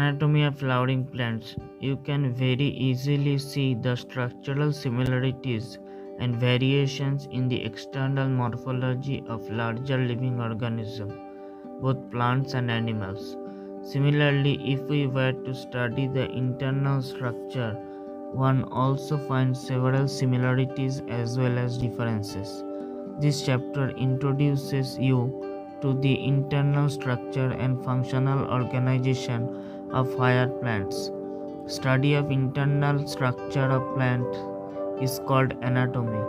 Anatomy of flowering plants. You can very easily see the structural similarities and variations in the external morphology of larger living organisms, both plants and animals. Similarly, if we were to study the internal structure, one also finds several similarities as well as differences. This chapter introduces you to the internal structure and functional organization of higher plants. Study of internal structure of plant is called anatomy.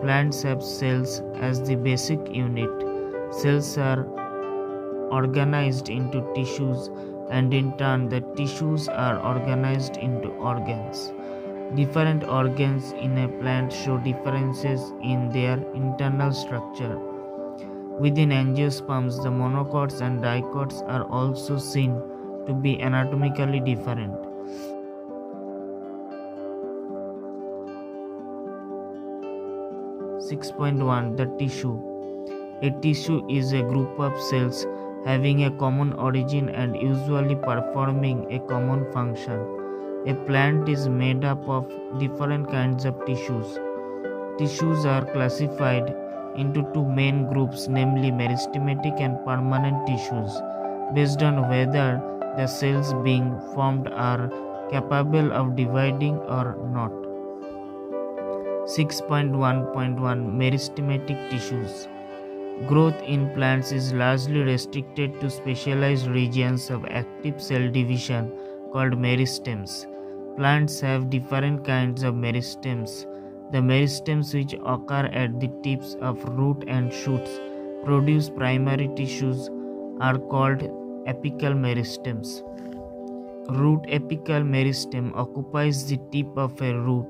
Plants have cells as the basic unit. Cells are organized into tissues, and in turn the tissues are organized into organs. Different organs in a plant show differences in their internal structure. Within angiosperms, the monocots and dicots are also seen to be anatomically different. Six point one. The tissue. A tissue is a group of cells having a common origin and usually performing a common function. A plant is made up of different kinds of tissues. Tissues are classified into two main groups, namely meristematic and permanent tissues, based on whether the cells being formed are capable of dividing or not. 6.1.1 Meristematic tissues. Growth in plants is largely restricted to specialized regions of active cell division called meristems. Plants have different kinds of meristems. The meristems which occur at the tips of root and shoots produce primary tissues are called apical meristems. Root apical meristem occupies the tip of a root,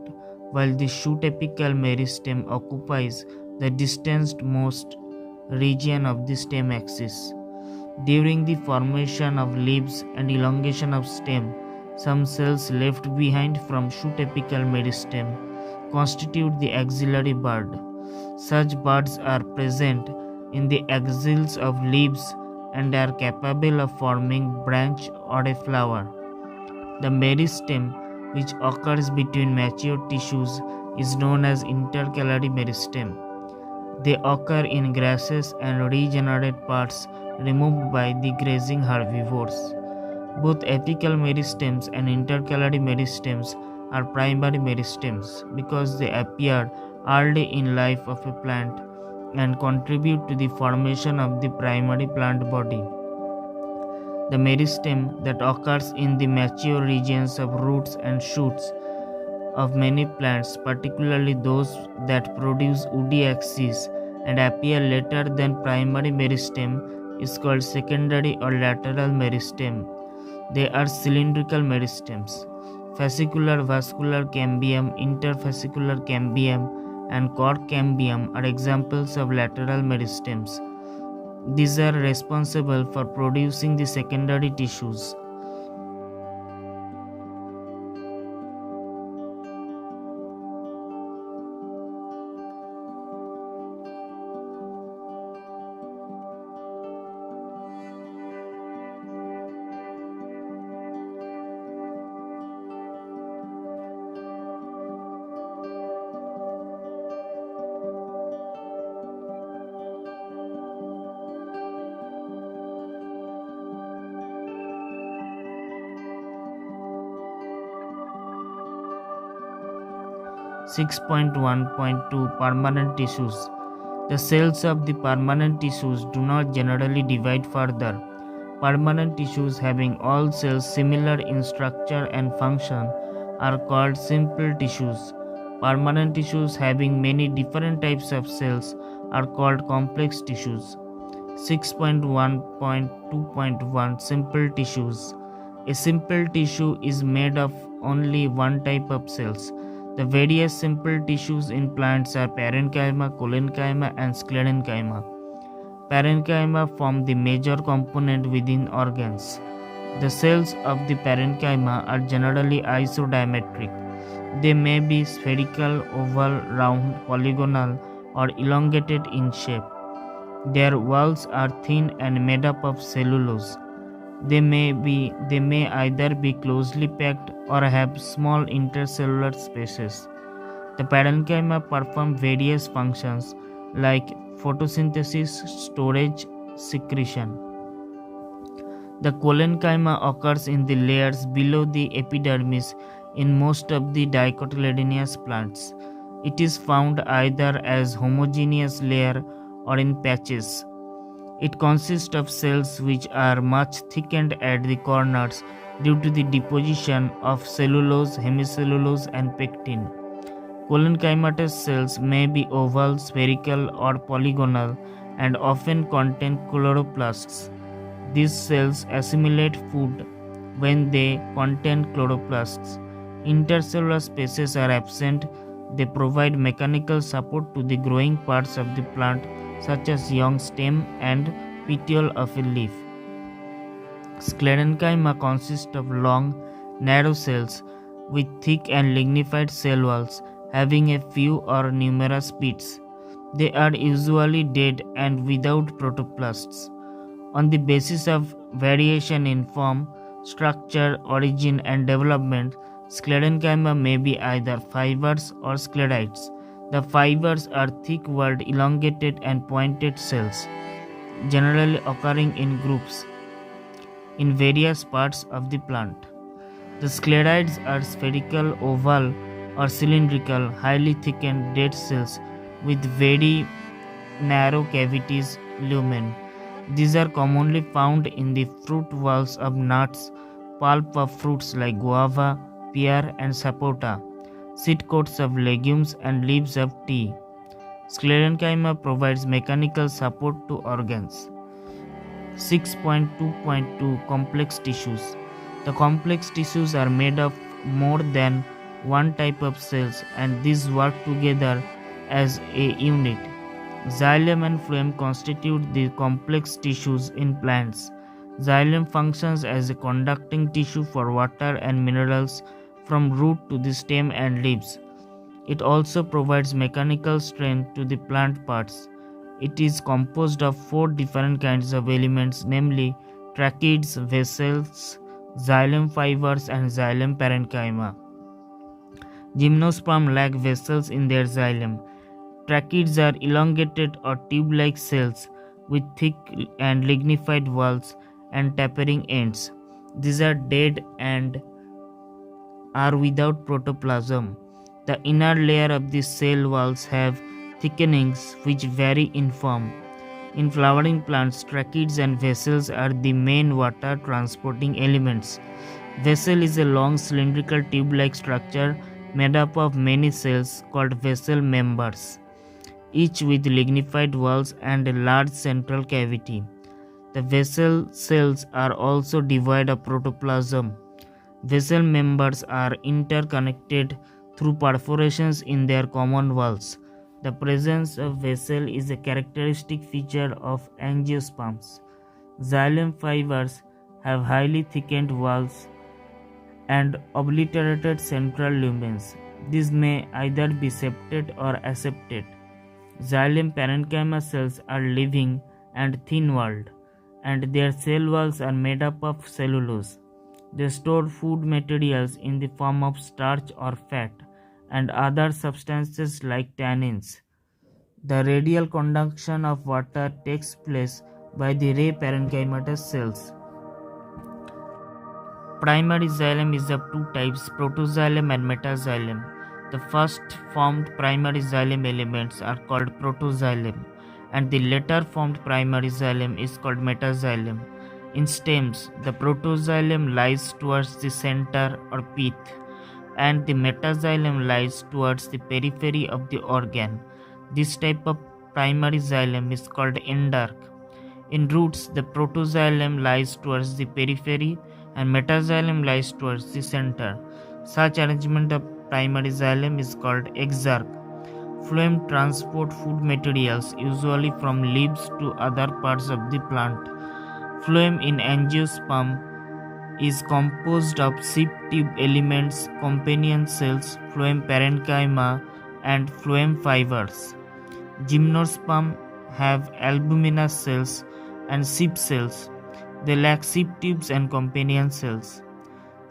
while the shoot apical meristem occupies the distantmost region of the stem axis. During the formation of leaves and elongation of stem, some cells left behind from shoot apical meristem constitute the axillary bud. Such buds are present in the axils of leaves and are capable of forming branch or a flower. The meristem, which occurs between mature tissues, is known as intercalary meristem. They occur in grasses and regenerate parts removed by the grazing herbivores. Both apical meristems and intercalary meristems are primary meristems because they appear early in life of a plant and contribute to the formation of the primary plant body. The meristem that occurs in the mature regions of roots and shoots of many plants, particularly those that produce woody axes and appear later than primary meristem, is called secondary or lateral meristem. They are cylindrical meristems. Fascicular vascular cambium, interfascicular cambium, and cork cambium are examples of lateral meristems. These are responsible for producing the secondary tissues. Six point 1.2 Permanent tissues. The cells of the permanent tissues do not generally divide further. Permanent tissues having all cells similar in structure and function are called simple tissues. Permanent tissues having many different types of cells are called complex tissues. 6.1.2.1 Simple tissues. A simple tissue is made of only one type of cells. The various simple tissues in plants are parenchyma, collenchyma, and sclerenchyma. Parenchyma form the major component within organs. The cells of the parenchyma are generally isodiametric. They may be spherical, oval, round, polygonal, or elongated in shape. Their walls are thin and made up of cellulose. They may either be closely packed or have small intercellular spaces. The parenchyma perform various functions like photosynthesis, storage, secretion. The collenchyma occurs in the layers below the epidermis in most of the dicotyledonous plants. It is found either as homogeneous layer or in patches. It consists of cells which are much thickened at the corners due to the deposition of cellulose, hemicellulose, and pectin. Collenchymatous cells may be oval, spherical, or polygonal and often contain chloroplasts. These cells assimilate food when they contain chloroplasts. Intercellular spaces are absent. They provide mechanical support to the growing parts of the plant, such as young stem and petiole of a leaf. Sclerenchyma consists of long, narrow cells with thick and lignified cell walls having a few or numerous pits. They are usually dead and without protoplasts. On the basis of variation in form, structure, origin, and development, sclerenchyma may be either fibers or sclerites. The fibers are thick-walled, elongated, and pointed cells, generally occurring in groups in various parts of the plant. The sclerites are spherical, oval, or cylindrical, highly thickened dead cells with very narrow cavities lumen. These are commonly found in the fruit walls of nuts, pulp of fruits like guava, pear, and sapota, seed coats of legumes, and leaves of tea. Sclerenchyma provides mechanical support to organs. 6.2.2 Complex tissues. The complex tissues are made of more than one type of cells, and these work together as a unit. Xylem and phloem constitute the complex tissues in plants. Xylem functions as a conducting tissue for water and minerals from root to the stem and leaves. It also provides mechanical strength to the plant parts. It is composed of 4 different kinds of elements, namely tracheids, vessels, xylem fibers, and xylem parenchyma. Gymnosperm lack vessels in their xylem. Tracheids are elongated or tube-like cells with thick and lignified walls and tapering ends. These are dead and are without protoplasm. The inner layer of the cell walls have thickenings which vary in form. In flowering plants, tracheids and vessels are the main water transporting elements. Vessel is a long cylindrical tube-like structure made up of many cells called vessel members, each with lignified walls and a large central cavity. The vessel cells are also devoid of protoplasm. Vessel members are interconnected through perforations in their common walls. The presence of vessel is a characteristic feature of angiosperms. Xylem fibers have highly thickened walls and obliterated central lumens. These may either be septate or aseptate. Xylem parenchyma cells are living and thin-walled, and their cell walls are made up of cellulose. They store food materials in the form of starch or fat and other substances like tannins. The radial conduction of water takes place by the ray parenchymatous cells. Primary xylem is of 2 types, protoxylem and metaxylem. The first formed primary xylem elements are called protoxylem, and the later formed primary xylem is called metaxylem. In stems, the protoxylem lies towards the center or pith, and the metaxylem lies towards the periphery of the organ. This type of primary xylem is called endark. In roots, the protoxylem lies towards the periphery and metaxylem lies towards the center. Such arrangement of primary xylem is called exarch. Phloem transport food materials usually from leaves to other parts of the plant. Phloem in angiosperm is composed of sheath tube elements, companion cells, phloem parenchyma, and phloem fibers. Gymnosperm have albuminous cells and sheath cells. They lack sheep tubes and companion cells.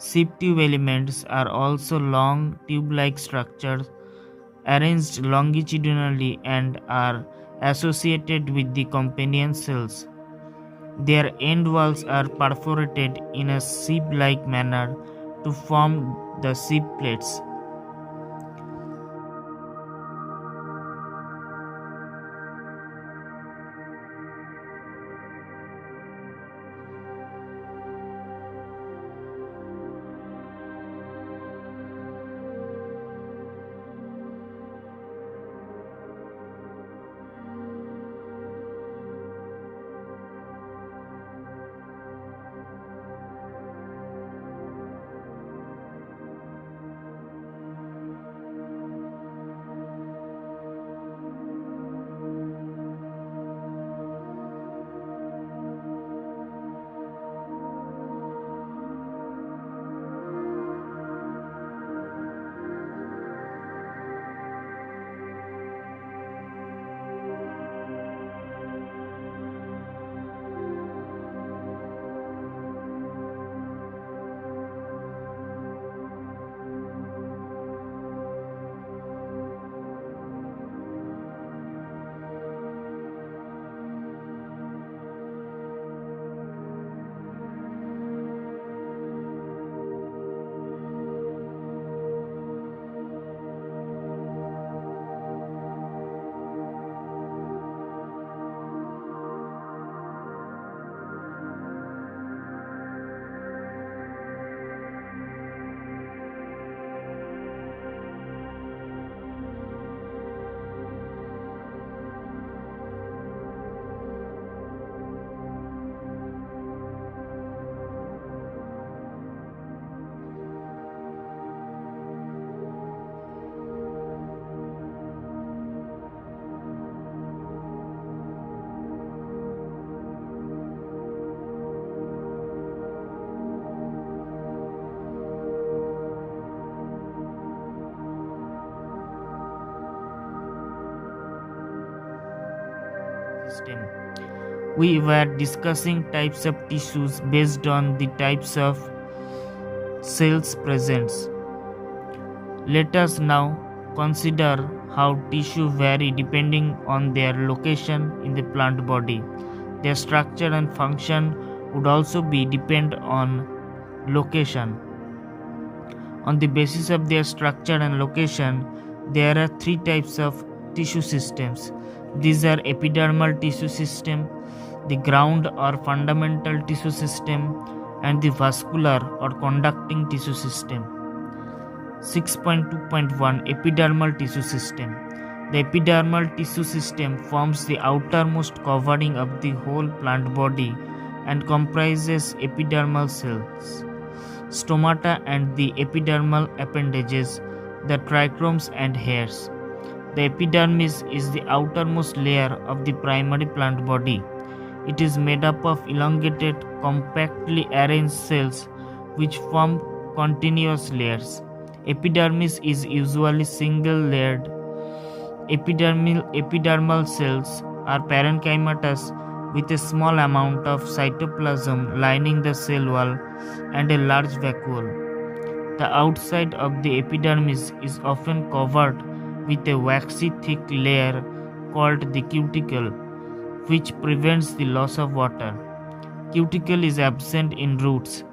Sheep tube elements are also long tube-like structures arranged longitudinally and are associated with the companion cells. Their end walls are perforated in a sieve-like manner to form the sieve plates. System. We were discussing types of tissues based on the types of cells present. Let us now consider how tissue vary depending on their location in the plant body. Their structure and function would also be depend on location. On the basis of their structure and location, there are three types of tissue systems. These are epidermal tissue system, the ground or fundamental tissue system, and the vascular or conducting tissue system. 6.2.1 Epidermal tissue system. The epidermal tissue system forms the outermost covering of the whole plant body and comprises epidermal cells, stomata, and the epidermal appendages, the trichomes and hairs. The epidermis is the outermost layer of the primary plant body. It is made up of elongated, compactly arranged cells which form continuous layers. Epidermis is usually single-layered. Epidermal cells are parenchymatous with a small amount of cytoplasm lining the cell wall and a large vacuole. The outside of the epidermis is often covered with a waxy thick layer called the cuticle, which prevents the loss of water. Cuticle is absent in roots.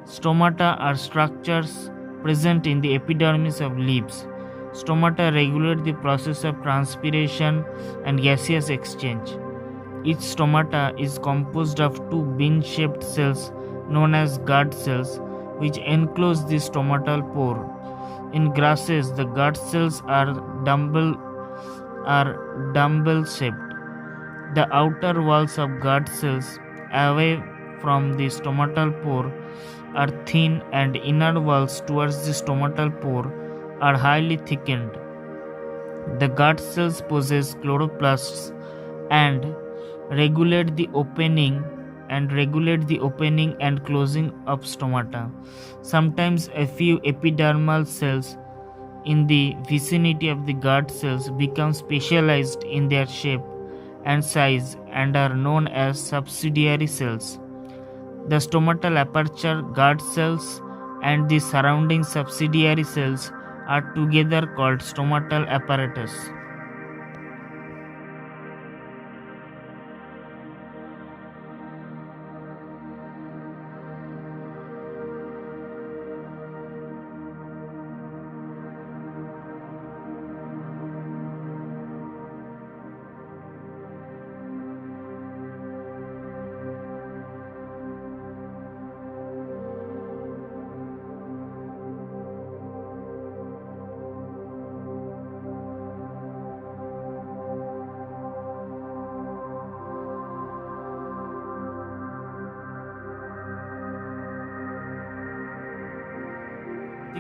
Stomata are structures present in the epidermis of leaves. Stomata regulate the process of transpiration and gaseous exchange. Each stomata is composed of two bean-shaped cells known as guard cells, which enclose the stomatal pore. In grasses, the guard cells are dumbbell-shaped. The outer walls of guard cells, away from the stomatal pore, are thin, and inner walls towards the stomatal pore are highly thickened. The guard cells possess chloroplasts and regulate the opening and closing of stomata. Sometimes a few epidermal cells in the vicinity of the guard cells become specialized in their shape and size and are known as subsidiary cells. The stomatal aperture, guard cells, and the surrounding subsidiary cells are together called stomatal apparatus.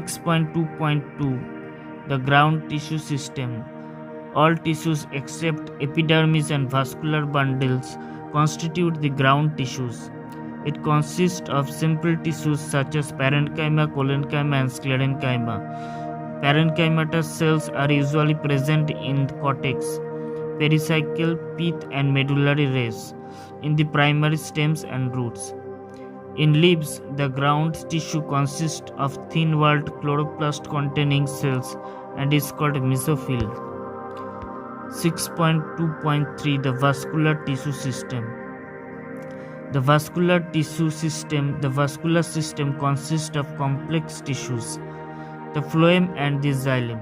6.2.2 The ground tissue system. All tissues except epidermis and vascular bundles constitute the ground tissues. It consists of simple tissues such as parenchyma, collenchyma, and sclerenchyma. Parenchymatous cells are usually present in cortex, pericycle, pith, and medullary rays, in the primary stems and roots. In leaves, the ground tissue consists of thin-walled chloroplast containing cells and is called mesophyll. 6.2.3 The vascular tissue system. The vascular system consists of complex tissues, the phloem and the xylem.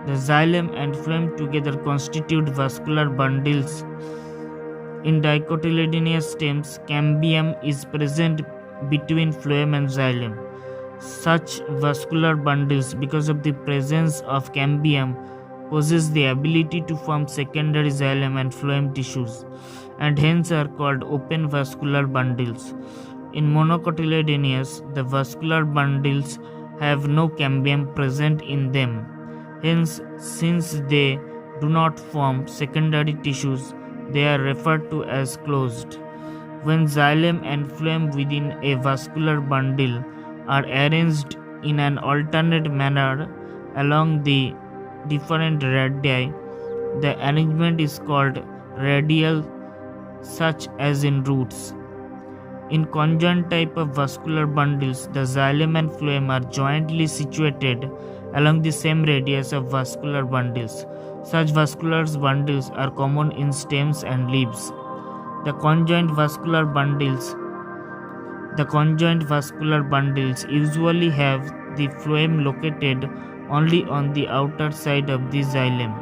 The xylem and phloem together constitute vascular bundles. In dicotyledonous stems, cambium is present between phloem and xylem. Such vascular bundles, because of the presence of cambium, possess the ability to form secondary xylem and phloem tissues, and hence are called open vascular bundles. In monocotyledonous, the vascular bundles have no cambium present in them. Hence, since they do not form secondary tissues, they are referred to as closed. When xylem and phloem within a vascular bundle are arranged in an alternate manner along the different radii, the arrangement is called radial, such as in roots. In conjoined type of vascular bundles, the xylem and phloem are jointly situated along the same radius of vascular bundles. Such vascular bundles are common in stems and leaves. The conjoined vascular bundles usually have the phloem located only on the outer side of the xylem.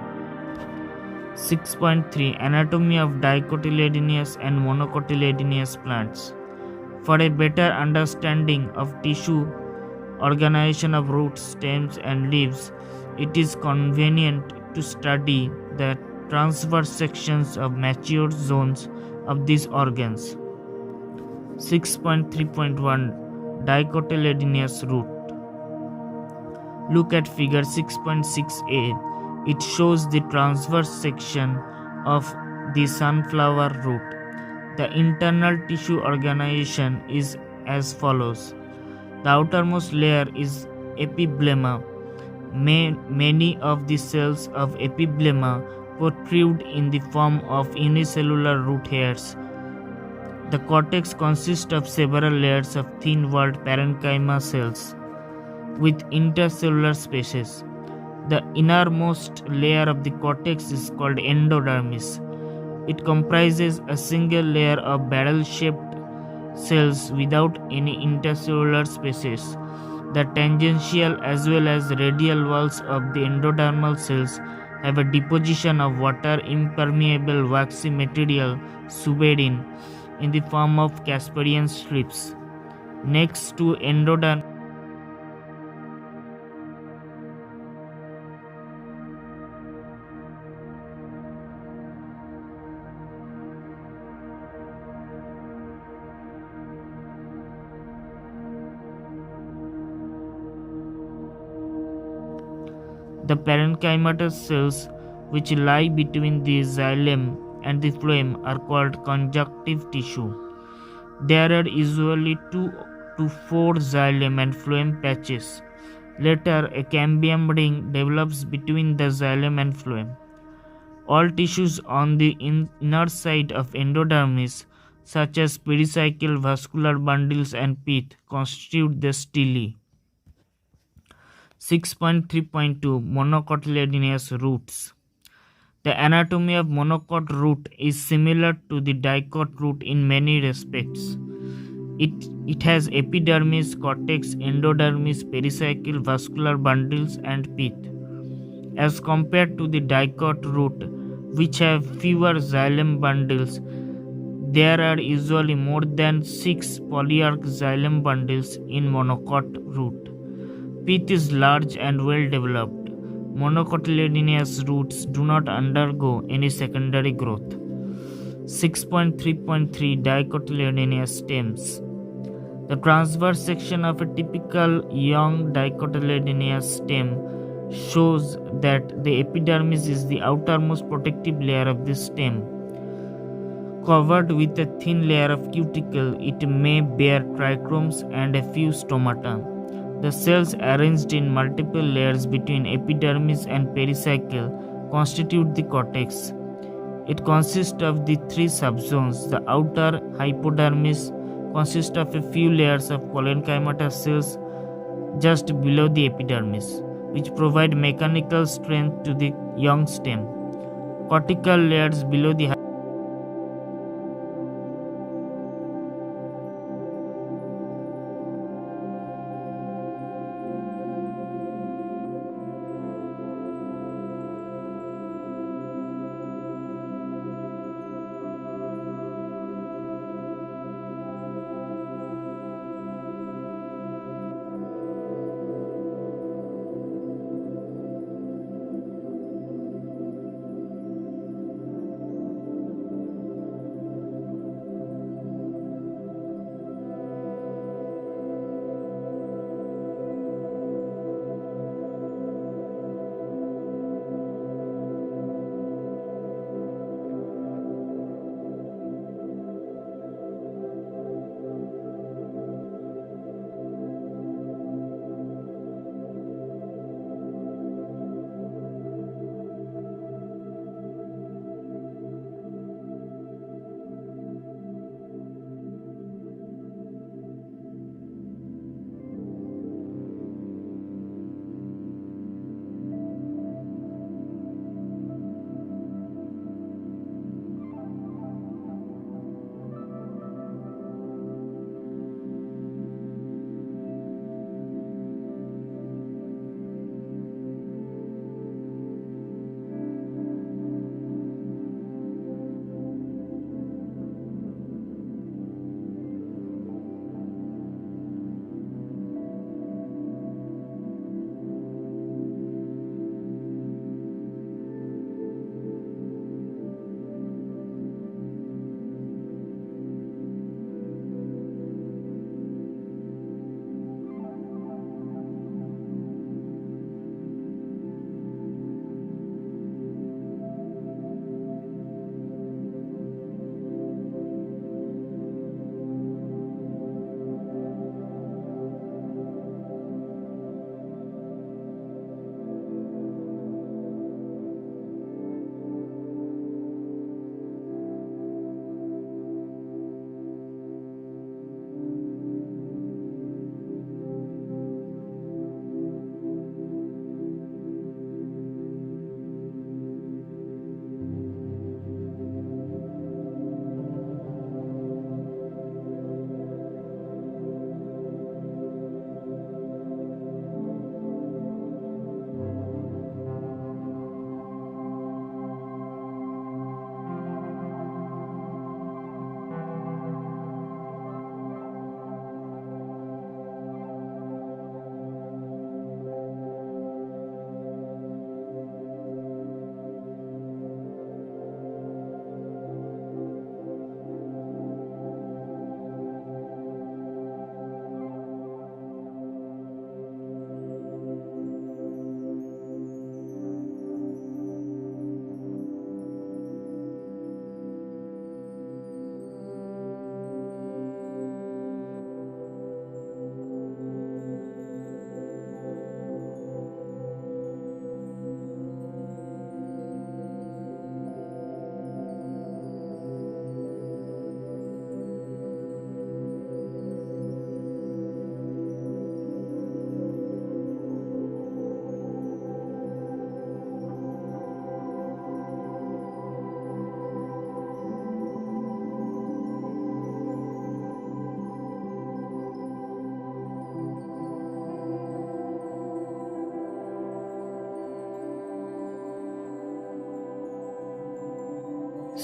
6.3 Anatomy of dicotyledonous and monocotyledonous plants. For a better understanding of tissue organization of roots, stems, and leaves, it is convenient to study the transverse sections of mature zones of these organs. 6.3.1 Dicotyledonous root. Look at figure 6.6a. It shows the transverse section of the sunflower root. The internal tissue organization is as follows. The outermost layer is epiblema. Many of the cells of epiblema protrude in the form of unicellular root hairs. The cortex consists of several layers of thin-walled parenchyma cells with intercellular spaces. The innermost layer of the cortex is called endodermis. It comprises a single layer of barrel-shaped cells without any intercellular spaces. The tangential as well as radial walls of the endodermal cells have a deposition of water-impermeable waxy material, suberin, in the form of Casparian strips. Next to endoderm, the parenchymatous cells which lie between the xylem and the phloem are called conjunctive tissue. There are usually 2 to 4 xylem and phloem patches. Later, a cambium ring develops between the xylem and phloem. All tissues on the inner side of endodermis, such as pericycle, vascular bundles, and pith, constitute the stele. 6.3.2 Monocotyledonous roots. The anatomy of monocot root is similar to the dicot root in many respects. It has epidermis, cortex, endodermis, pericycle, vascular bundles, and pith. As compared to the dicot root, which have fewer xylem bundles, there are usually more than 6 polyarch xylem bundles in monocot root. Pith is large and well developed. Monocotyledonous roots do not undergo any secondary growth. 6.3.3 Dicotyledonous stems. The transverse section of a typical young dicotyledonous stem shows that the epidermis is the outermost protective layer of the stem. Covered with a thin layer of cuticle, it may bear trichomes and a few stomata. The cells arranged in multiple layers between epidermis and pericycle constitute the cortex. It consists of the three subzones. The outer hypodermis consists of a few layers of parenchyma cells just below the epidermis, which provide mechanical strength to the young stem. Cortical layers below the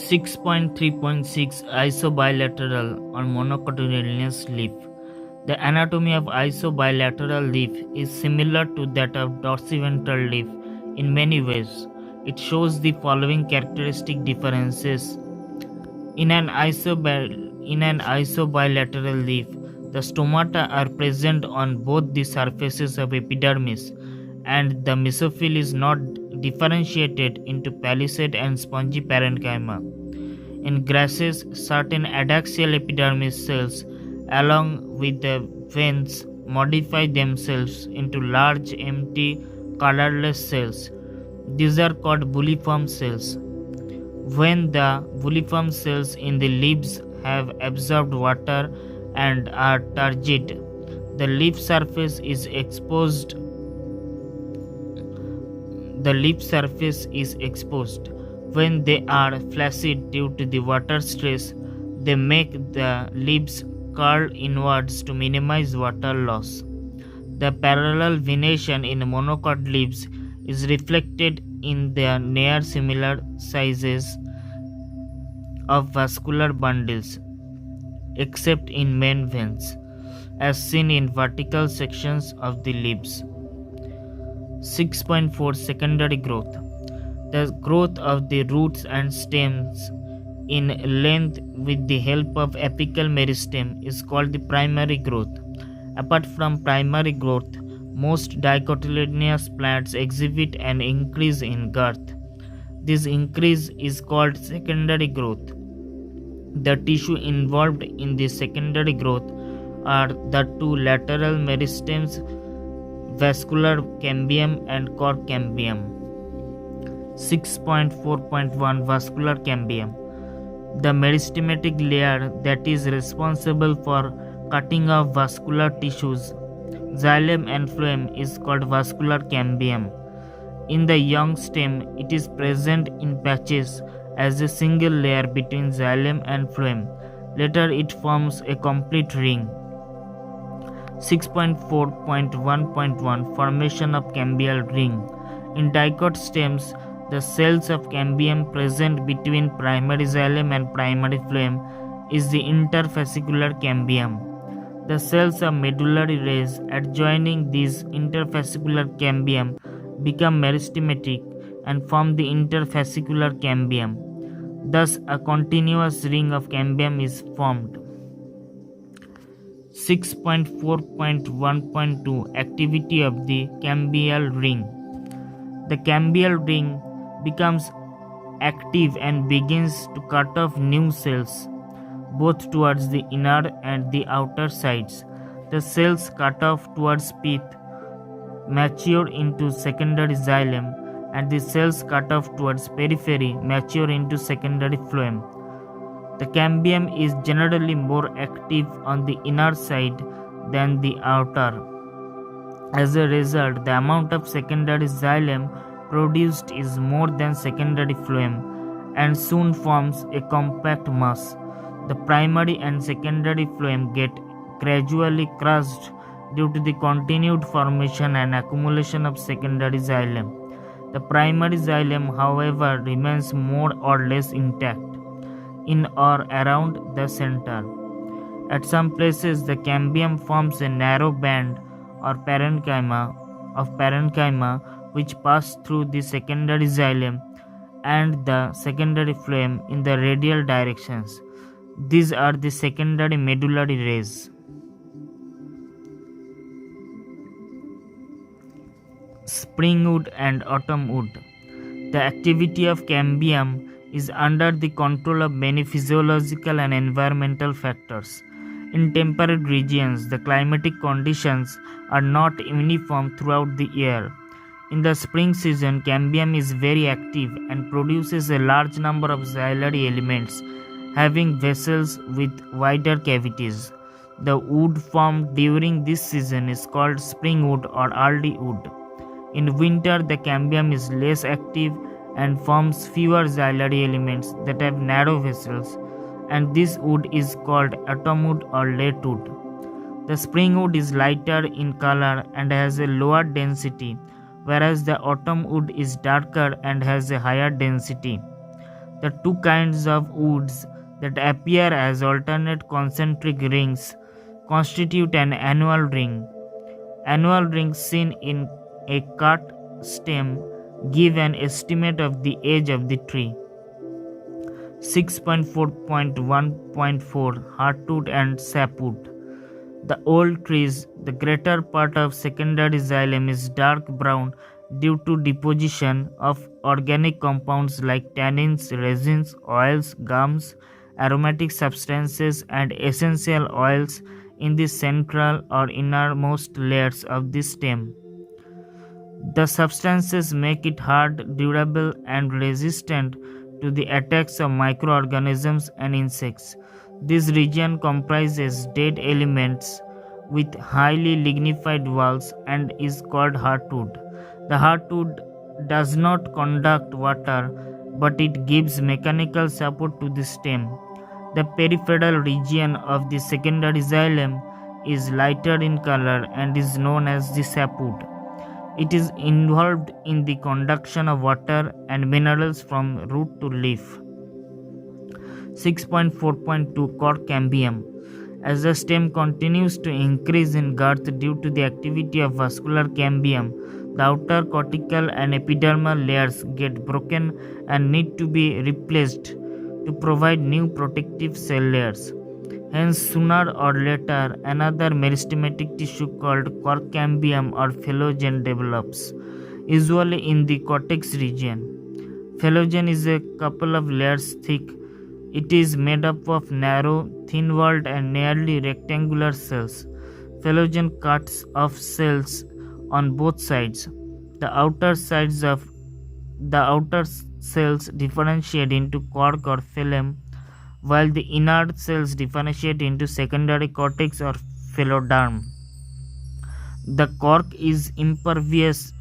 6.3.6 Isobilateral or monocotyledonous leaf. The anatomy of isobilateral leaf is similar to that of dorsiventral leaf in many ways. It shows the following characteristic differences. In an isobilateral leaf, the stomata are present on both the surfaces of epidermis, and the mesophyll is not differentiated into palisade and spongy parenchyma. In grasses, certain adaxial epidermis cells, along with the veins, modify themselves into large, empty, colorless cells. These are called bulliform cells. When the bulliform cells in the leaves have absorbed water and are turgid, the leaf surface is exposed. The leaf surface is exposed. When they are flaccid due to the water stress, they make the leaves curl inwards to minimize water loss. The parallel venation in monocot leaves is reflected in their near similar sizes of vascular bundles, except in main veins, as seen in vertical sections of the leaves. 6.4 Secondary growth. The growth of the roots and stems in length with the help of apical meristem is called the primary growth. Apart from primary growth, most dicotyledonous plants exhibit an increase in girth. This increase is called secondary growth. The tissue involved in the secondary growth are the two lateral meristems, vascular cambium and core cambium. 6.4.1 Vascular cambium. The meristematic layer that is responsible for cutting off vascular tissues, xylem and phloem, is called vascular cambium. In the young stem, it is present in patches as a single layer between xylem and phloem. Later, it forms a complete ring. 6.4.1.1 Formation of cambial ring. In dicot stems, the cells of cambium present between primary xylem and primary phloem is the interfascicular cambium. The cells of medullary rays adjoining these interfascicular cambium become meristematic and form the interfascicular cambium. Thus, a continuous ring of cambium is formed. 6.4.1.2 Activity of the cambial ring. The cambial ring becomes active and begins to cut off new cells, both towards the inner and the outer sides. The cells cut off towards pith mature into secondary xylem, and the cells cut off towards periphery mature into secondary phloem. The cambium is generally more active on the inner side than the outer. As a result, the amount of secondary xylem produced is more than secondary phloem and soon forms a compact mass. The primary and secondary phloem get gradually crushed due to the continued formation and accumulation of secondary xylem. The primary xylem, however, remains more or less intact in or around the center. At some places, the cambium forms a narrow band or parenchyma which pass through the secondary xylem and the secondary phloem in the radial directions. These are the secondary medullary rays. Springwood and autumnwood. The activity of cambium is under the control of many physiological and environmental factors. In temperate regions, the climatic conditions are not uniform throughout the year. In the spring season, cambium is very active and produces a large number of xylary elements having vessels with wider cavities. The wood formed during this season is called springwood or early wood. In winter, the cambium is less active and forms fewer xylary elements that have narrow vessels, and this wood is called autumnwood or late wood. The springwood is lighter in color and has a lower density, whereas the autumnwood is darker and has a higher density. The two kinds of woods that appear as alternate concentric rings constitute an annual ring. Annual rings seen in a cut stem give an estimate of the age of the tree. 6.4.1.4 Hardwood and Sapwood. The old trees, the greater part of secondary xylem is dark brown due to deposition of organic compounds like tannins, resins, oils, gums, aromatic substances, and essential oils in the central or innermost layers of the stem. The substances make it hard, durable, and resistant to the attacks of microorganisms and insects. This region comprises dead elements with highly lignified walls and is called hardwood. The hardwood does not conduct water, but it gives mechanical support to the stem. The peripheral region of the secondary xylem is lighter in color and is known as the sapwood. It is involved in the conduction of water and minerals from root to leaf. 6.4.2 Cork cambium. As the stem continues to increase in girth due to the activity of vascular cambium, the outer cortical and epidermal layers get broken and need to be replaced to provide new protective cell layers. Hence, sooner or later, another meristematic tissue called cork cambium or phellogen develops, usually in the cortex region. Phellogen is a couple of layers thick. It is made up of narrow, thin-walled and nearly rectangular cells. Phellogen cuts off cells on both sides. The outer cells differentiate into cork or phloem, while the inner cells differentiate into secondary cortex or phelloderm. The cork is impervious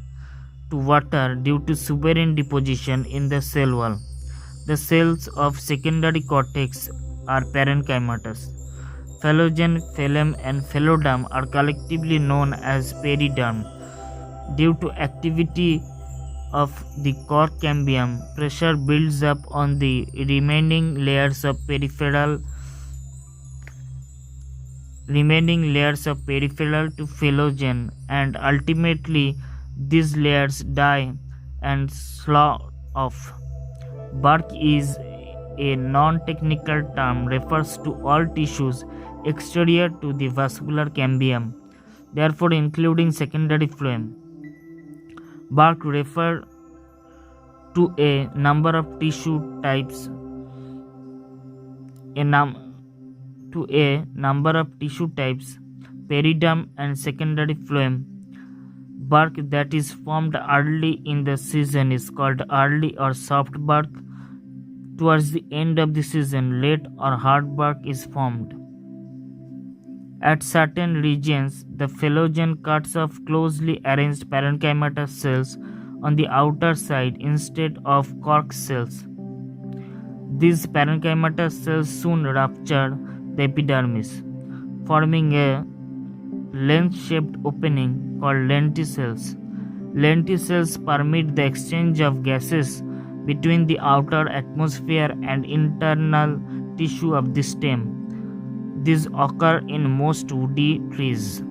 to water due to suberin deposition in the cell wall. The cells of secondary cortex are parenchymatous. Phellogen, phloem, and phelloderm are collectively known as periderm. Due to activity of the cork cambium, pressure builds up on the remaining layers of peripheral to phellogen, and ultimately these layers die and slough off. Bark is a non-technical term, refers to all tissues exterior to the vascular cambium, therefore including secondary phloem. Bark refer to a number of tissue types. Periderm and secondary phloem. Bark that is formed early in the season is called early or soft bark. Towards the end of the season, late or hard bark is formed. At certain regions, the phellogen cuts off closely arranged parenchymatous cells on the outer side instead of cork cells. These parenchymatous cells soon rupture the epidermis, forming a lens-shaped opening called lenticels. Lenticels permit the exchange of gases between the outer atmosphere and internal tissue of the stem. These occur in most woody trees.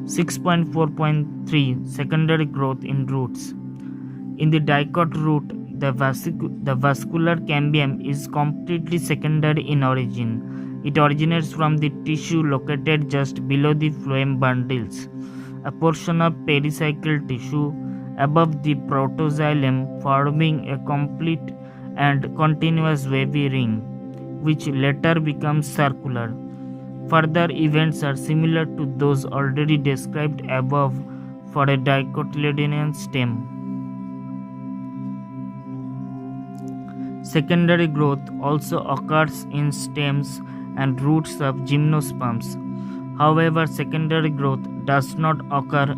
6.4.3 Secondary growth in roots. In the dicot root, the vascular cambium is completely secondary in origin. It originates from the tissue located just below the phloem bundles, a portion of pericycle tissue above the protoxylem, forming a complete and continuous wavy ring, which later becomes circular. Further events are similar to those already described above for a dicotyledonous stem. Secondary growth also occurs in stems and roots of gymnosperms. However, secondary growth does not occur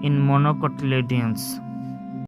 in monocotyledons.